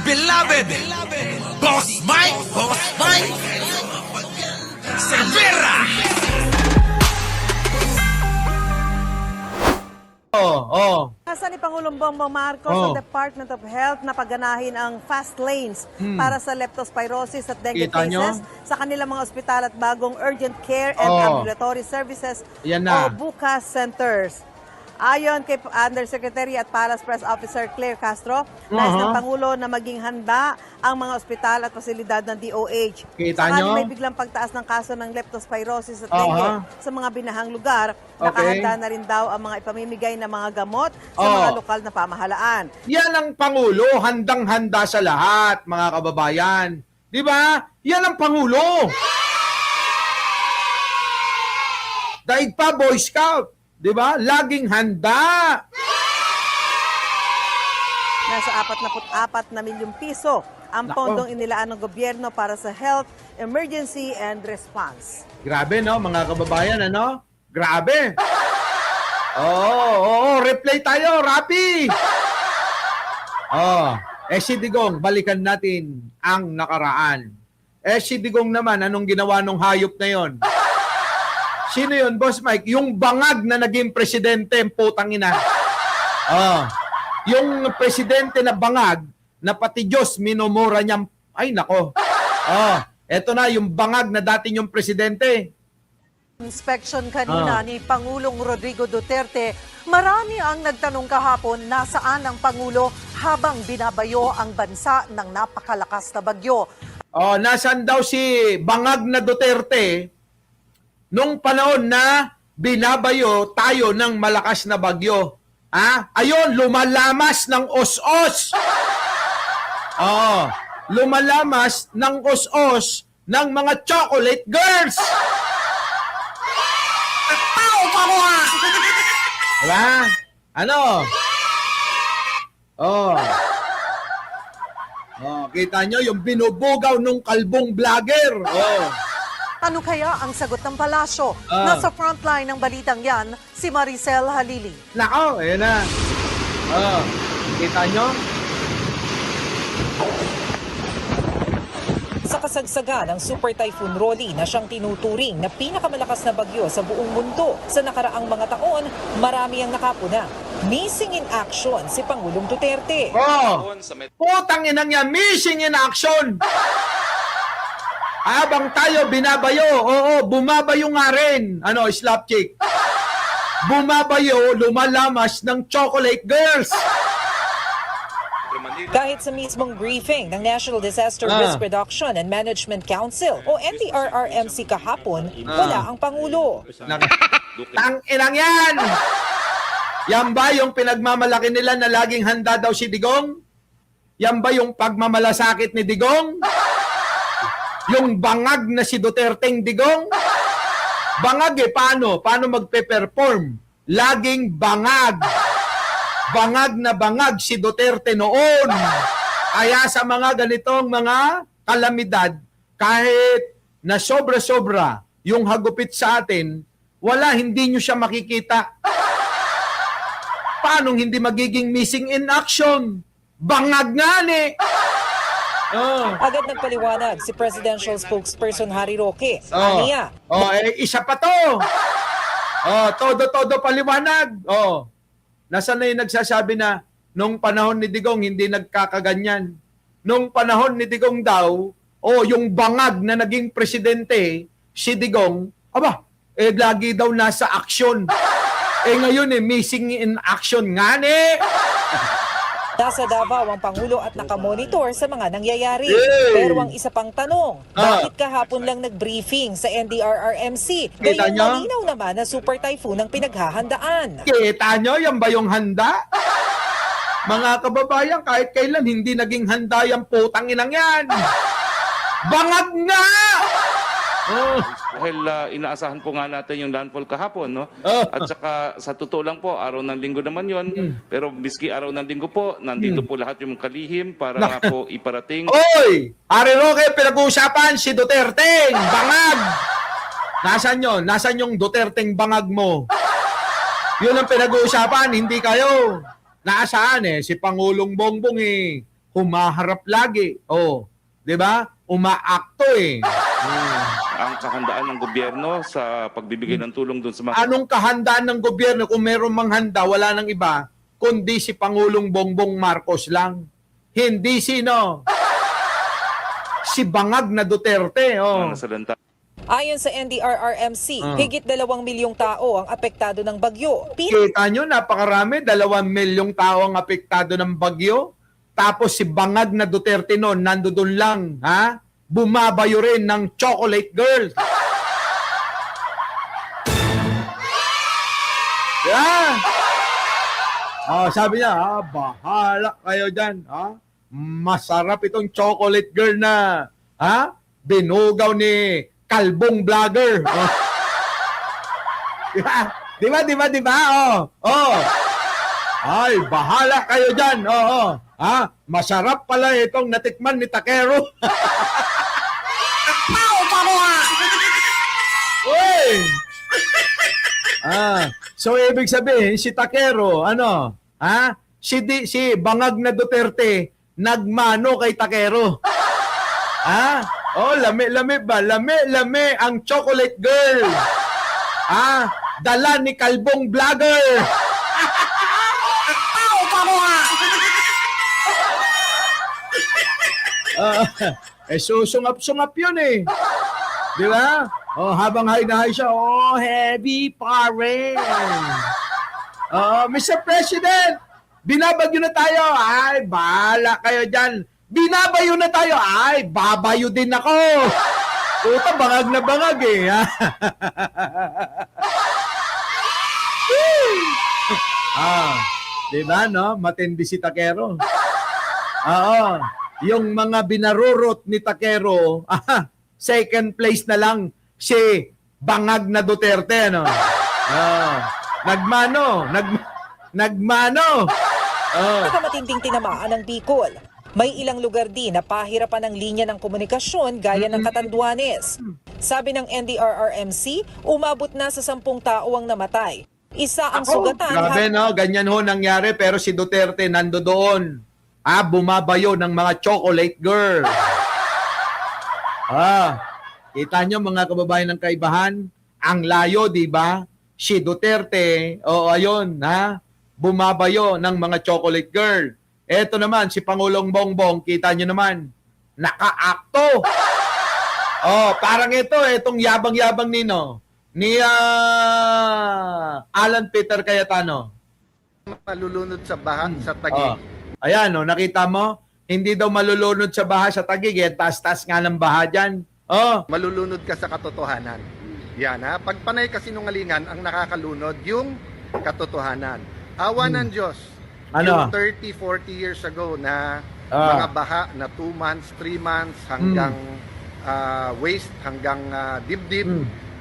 beloved, Boss Mike Cervera. Nasa ni Pangulong Bongbong Marcos ang Department of Health na pagganahin ang fast lanes para sa leptospirosis at dengue Kita cases sa kanilang mga ospital at bagong urgent care and ambulatory services Yan na. o BUCAS centers. Ayon kay Undersecretary at Palace Press Officer Claire Castro, nais ng Pangulo na maging handa ang mga ospital at pasilidad ng DOH. Kita Sakaling nyo? may biglang pagtaas ng kaso ng leptospirosis at dengue sa mga binahang lugar, Okay. nakahanda na rin daw ang mga ipamimigay na mga gamot sa mga lokal na pamahalaan. Yan ang Pangulo, handang-handa sa lahat, mga kababayan. Di ba? Yan ang Pangulo. Daig pa, Boy Scout. Di ba? Laging handa. Nasa 44 na milyong piso ang pondong inilaan ng gobyerno para sa health, emergency, and response. Grabe, no, mga kababayan, ano? Grabe. Oo, replay tayo, Rapi. Si Digong, balikan natin ang nakaraan. Si Digong naman, anong ginawa nung hayop na yon? Sino yun, Boss Mike? Yung bangag na naging presidente, putang ina. Yung presidente na bangag, na pati Diyos minumura niya. Ay, nako. Eto na, yung bangag na dati yung presidente. Inspection kanina ni Pangulong Rodrigo Duterte, marami ang nagtanong kahapon nasaan ang Pangulo habang binabayo ang bansa ng napakalakas na bagyo. Nasaan daw si bangag na Duterte nung panahon na binabayo tayo ng malakas na bagyo? Ayun, lumalamas ng os-os. Lumalamas ng os-os ng mga chocolate girls. Diba? Ano? Kita nyo yung binubugaw nung kalbong vlogger. Ano kaya ang sagot ng palasyo? Nasa frontline ng balitang yan, si Maricel Halili. Nako, ayan na. Kita nyo? Sa kasagsagan ng Super Typhoon Rolly na siyang tinuturing na pinakamalakas na bagyo sa buong mundo sa nakaraang mga taon, marami ang nakapuna. Missing in action si Pangulong Duterte. Putang inang yan, missing in action. Habang tayo binabayo, bumabayo nga rin. Slap chick. Bumabayo, lumalamas ng chocolate girls. Kahit sa mismong briefing ng National Disaster Risk Reduction and Management Council o NDRRMC kahapon, wala ang Pangulo. Tang-inang yan! Yan ba yung pinagmamalaki nila na laging handa daw si Digong? Yan ba yung pagmamalasakit ni Digong? Yung bangag na si Duterteng Digong? Bangag paano? Paano magpe-perform? Laging bangag. Bangag na bangag si Duterte noon. Kaya sa mga ganitong mga kalamidad, kahit na sobra-sobra yung hagupit sa atin, hindi nyo siya makikita. Paano hindi magiging missing in action? Bangag nga ni. Agad nagpaliwanag si Presidential Spokesperson Harry Roque. Aniya. Isa pa to. Todo paliwanag. Nasaan na yung nagsasabi na nung panahon ni Digong hindi nagkakaganyan? Nung panahon ni Digong daw, yung bangag na naging presidente, si Digong, lagi daw nasa aksyon. Ngayon missing in action nga ni. Nasa Davao ang Pangulo at nakamonitor sa mga nangyayari. Pero ang isa pang tanong, bakit kahapon lang nag-briefing sa NDRRMC? Gayong malinaw naman na super typhoon ang pinaghahandaan. Kita nyo, yan ba yung handa? Mga kababayan, kahit kailan hindi naging handa yung putang inang yan. Bangag nga! Dahil inaasahan po nga natin yung landfall kahapon, no? At saka sa totoo lang po, araw ng linggo naman yon. Pero miski araw ng linggo po, nandito po lahat yung kalihim para nga po iparating. Oy! Ari Roque, pinag-uusapan si Duterte, bangag! Nasaan yun? Nasaan yung Duterteng bangag mo? Yun ang pinag-uusapan, hindi kayo. Nasaan si Pangulong Bongbong humaharap lagi. Oh, 'di ba? Umaakto eh. Ang kahandaan ng gobyerno sa pagbibigay ng tulong doon sa mga Anong kahandaan ng gobyerno kung meron mang handa, wala nang iba, kundi si Pangulong Bongbong Marcos lang. Hindi sino? Si bangag na Duterte. Oh. nasalanta. Ayon sa NDRRMC, higit 2 milyong tao ang apektado ng bagyo. Kita nyo, napakarami, 2 milyong tao ang apektado ng bagyo. Tapos si bangag na Duterte noon, nandoon lang, ha? Bumabayo rin ng chocolate girl. Yeah. Oh, sabi niya, bahala kayo dyan. Masarap itong chocolate girl na binugaw ni kalbong vlogger. Oh. Di ba? Oh. Ay, bahala kayo dyan. Oo. Masarap pala itong natikman ni Takero. Uy! So ibig sabihin, si Takero, si bangag na Duterte, nagmano kay Takero. Oh, lami-lami ba? Lami-lami ang chocolate girl. Dala ni kalbong vlogger. Susungap-sungap yun eh. Di ba? Oh, habang high na high siya, heavy pa rin. Mr. President, binabagyo na tayo. Ay, bahala kayo dyan. Binabayo na tayo. Ay, babayo din ako. Puta, bangag na bangag eh. Di ba, no? Matindi si Takero. Oo. Yung mga binarurot ni Takero, second place na lang si bangag na Duterte, no? Nagmano. Nakamatinding tinamaan ng Bicol. May ilang lugar din na pahirapan ng linya ng komunikasyon gaya ng Catanduanes. Sabi ng NDRRMC, umabot na sa 10 tao ang namatay. Isa ang sugatan. Grabe, no? Ganyan ho nangyari, pero si Duterte nando doon. Bumabayo ng mga chocolate girl. Kita nyo mga kababayan ng kaibahan, ang layo, di ba? Si Duterte, ayun, bumabayo ng mga chocolate girl. Eto naman, si Pangulong Bongbong, kita nyo naman, naka-akto. Parang itong yabang-yabang ni Alan Peter Cayetano. Malulunod sa baha sa Taguig. Ayan, nakita mo? Hindi daw malulunod sa baha sa Taguig. Taas-taas nga ng baha dyan. Malulunod ka sa katotohanan. Yan Pag panay kasinungalingan, ang nakakalunod yung katotohanan. Awa ng Diyos. Yung 30, 40 years ago na mga baha na 2 months, 3 months hanggang waist, hanggang dibdib.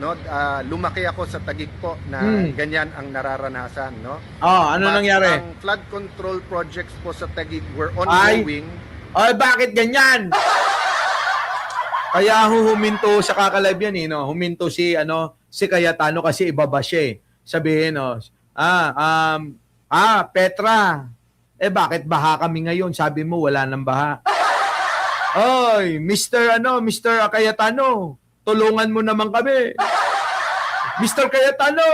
No, lumaki ako sa Taguig po na ganyan ang nararanasan, no? Ano nangyari? Ang flood control projects po sa Taguig were ongoing. Bakit ganyan? Kaya huminto sa kakalive yan, no? Huminto si Cayetano kasi ibaba siya eh. Sabihin, Petra, bakit baha kami ngayon? Sabi mo wala nang baha. Oy, Mr. Cayetano, tulungan mo naman kami. Mr. Cayetano.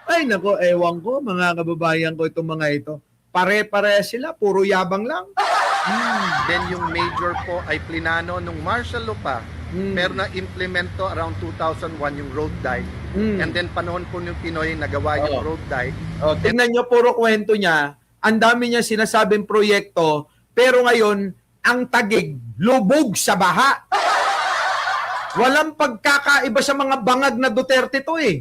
Ay nako, ewan ko mga kababayan ko itong mga ito. Pare-pare sila, puro yabang lang. Then yung major po ay plinano nung martial law pa. Pero na-implemento around 2001 yung road dike. And then panahon po ng Pinoy nagawa yung road dike. Tingnan nyo, puro kwento niya. Ang dami niya sinasabing proyekto. Pero ngayon, ang Taguig, lubog sa baha. Walang pagkakaiba sa mga bangag na Duterte to eh.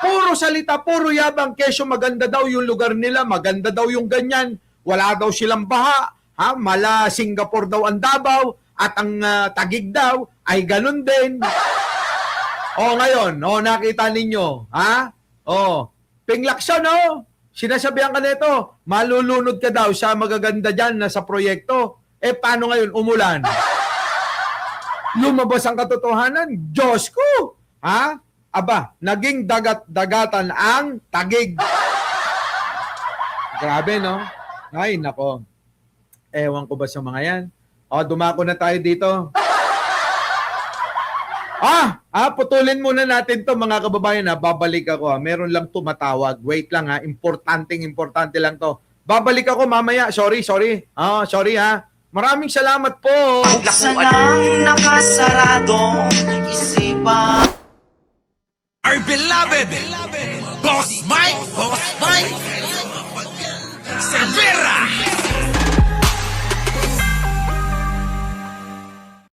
Puro salita, puro yabang. Kesyo maganda daw yung lugar nila, maganda daw yung ganyan. Wala daw silang baha. Mala Singapore daw ang Davao at ang Taguig daw ay ganun din. Ngayon, nakita ninyo, pinglak siya, no? Sinasabihan ka nito, malulunod ka daw sa magaganda dyan na sa proyekto. Paano ngayon umulan? Lumabas ang katotohanan. Diyos ko! Naging dagat-dagatan ang Taguig. Grabe, no? Ay, nako. Ewan ko ba sa mga yan? Dumako na tayo dito. Putulin muna natin to mga kababayan. Babalik ako. Meron lang tumatawag. Wait lang ha. Importante lang to. Babalik ako mamaya. Sorry. Sorry ha. Maraming salamat po. Buksan ang nakasaradong isipan. Our beloved Boss Mike Cervera.